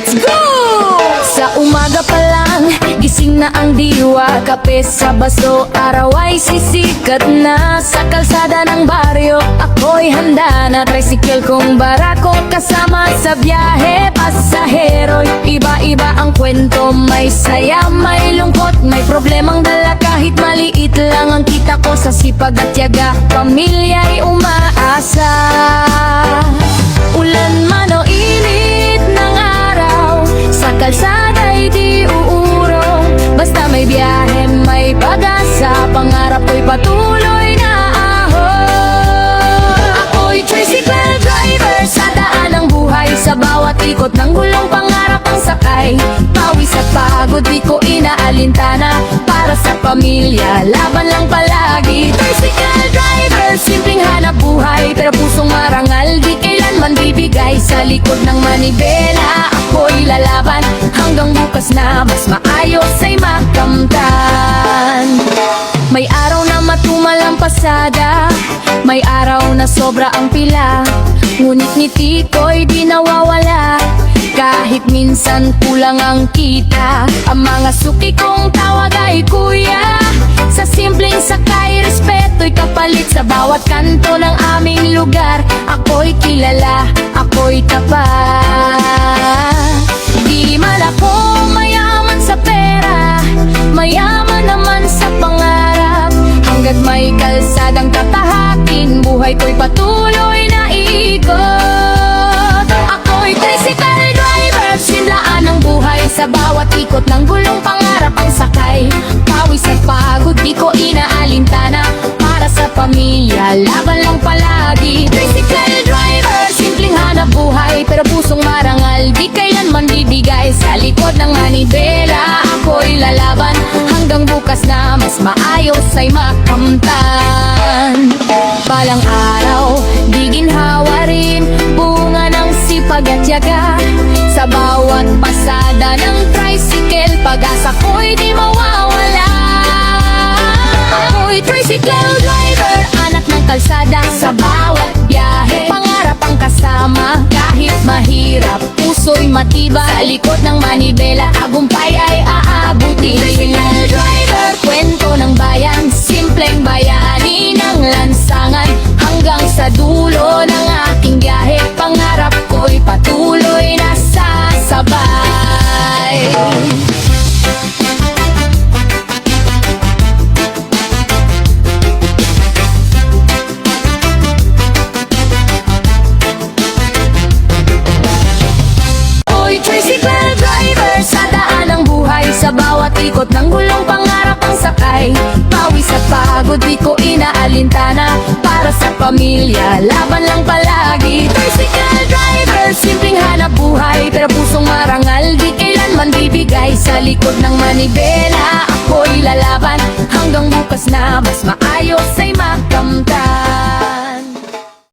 Let's go! Sa umaga pa lang, gising na ang diwa. Kape sa baso, araw ay sisikat na. Sa kalsada ng baryo, ako'y handa na. Tricycle kong barako, kasama sa biyahe. Pasahero'y iba-iba ang kwento. May saya, may lungkot, may problemang dala. Kahit maliit lang ang kita ko sa sipag at tiyaga, pamilya'y umaasa. Ulan man o init ng araw, sa kalsada'y di uurong. Basta may biyahe, may pag-asa, pangarap ko'y patuloy na ahon. Ako'y tricycle driver sa daan ng buhay. Sa bawat ikot ng gulong, pangarap ang sakay. Pawis at pagod, di ko inaalintana. Para sa pamilya, laban lang palagi. Tricycle driver, simpleng hanap buhay, pero pusong marangal, di kailanman bibigay. Sa likod ng manibela, ako'y lalaban. Hanggang bukas na mas maayos ay makamtan. May araw na matumal ang pasada, may araw na sobra ang pila. Ngunit ngiti ko'y di nawawala, kahit minsan kulang ang kita. Ang mga suki kong tawag ay kuya. Sa simpleng sakay, respeto'y kapalit. Sa bawat kanto ng aming lugar, ako'y kilala, ako'y tapat. Di man ako mayaman sa pera, mayaman naman sa pangarap. Hanggat may kalsadang tatahakin, buhay ko'y patuloy na ikot. Ako'y tricycle driver, sinlaan ng buhay. Sa bawat ikot ng gulong, pangarap ang sakay. Pawis at pagod, di ko inaalintana. Para sa pamilya, laban lang palagi. Tricycle driver, simpleng hanap buhay, pero pusong marangal, di kailanman bibigay. Sa likod ng manibela, ako'y lalaban. Hanggang bukas na mas maayos ay makamtan. Balang araw, di ginhawa rin, bunga ng sipag at tiyaga. Sa bawat pasada ng tricycle, pag-asa ko'y di mawawala. Ako'y tricycle driver, anak ng kalsada. Sa bawat biyahe, pangarap ang kasama. Kahit mahirap, puso'y matibay. Sa likod ng manibela, tagumpay ay aabuti. Tricycle driver, kwento ng bayan, simpleng bayani ng lansangan. Hanggang sa dulo ng aking biyahe, pangarap ko'y patuloy na sasabay. Tricycle driver sa daan ng buhay. Sa bawat ikot ng gulong, pangarap ang sakay. Pawis at pagod, di ko inaalintana. Para sa pamilya, laban lang palagi. Tricycle driver, simpleng hanap buhay, pero pusong marangal, di kailanman bibigay. Sa likod ng manibela, ako'y lalaban. Hanggang bukas na mas maayos ay makamtan.